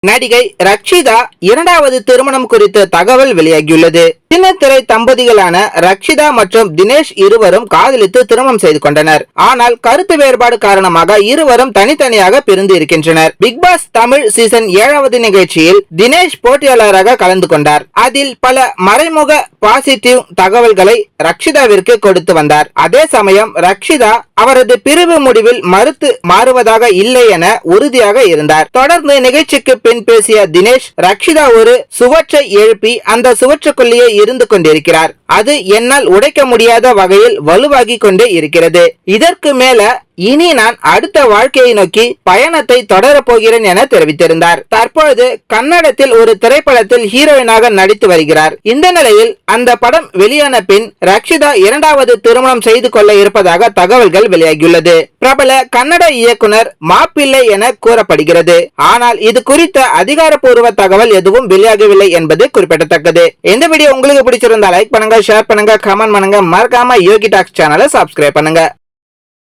நடிகை ரக்ஷிதா இரண்டாவது திருமணம் குறித்த தகவல் வெளியாகியுள்ளது. சின்னத்திரை தம்பதிகளான ரக்ஷிதா மற்றும் தினேஷ் இருவரும் காதலித்து திருமணம் செய்து கொண்டனர். ஆனால் கருத்து வேறுபாடு காரணமாக இருவரும் தனித்தனியாக பிரிந்து இருக்கின்றனர். பிக் பாஸ் தமிழ் சீசன் 7வது நிகழ்ச்சியில் தினேஷ் போட்டியாளராக கலந்து கொண்டார். அதில் பல மறைமுக பாசிட்டிவ் தகவல்களை ரக்ஷிதாவிற்கு கொடுத்து வந்தார். அதே சமயம் ரக்ஷிதா அவரது பிரிவு முடிவில் மறுத்து மாறுவதாக இல்லை என உறுதியாக இருந்தார். தொடர்ந்து நிகழ்ச்சிக்கு பின் பேசிய தினேஷ், ரக்ஷிதா ஒரு சுவற்றை எழுப்பி அந்த சுவற்றுக்குள்ளேயே இருந்து கொண்டிருக்கிறார். அது என்னால் உடைக்க முடியாத வகையில் வலுவாகி கொண்டே இருக்கிறது. இதற்கு மேல இனி நான் அடுத்த வாழ்க்கையை நோக்கி பயணத்தை தொடரப் போகிறேன் என தெரிவித்திருந்தார். தற்பொழுது கன்னடத்தில் ஒரு திரைப்படத்தில் ஹீரோயினாக நடித்து வருகிறார். இந்த நிலையில் அந்த படம் வெளியான பின் ரக்ஷிதா இரண்டாவது திருமணம் செய்து கொள்ள இருப்பதாக தகவல்கள் வெளியாகியுள்ளது. பிரபல கன்னட இயக்குனர் மாப்பிள்ளை என கூறப்படுகிறது. ஆனால் இது குறித்த அதிகாரப்பூர்வ தகவல் எதுவும் வெளியாகவில்லை என்பது குறிப்பிடத்தக்கது. இந்த வீடியோ உங்களுக்கு பிடிச்சிருந்தா லைக் பண்ணுங்க, ஷேர் பண்ணுங்க, கமெண்ட் பண்ணுங்க. மறக்காம யோகி டாக்ஸ் சேனலை சப்ஸ்கிரைப் பண்ணுங்க.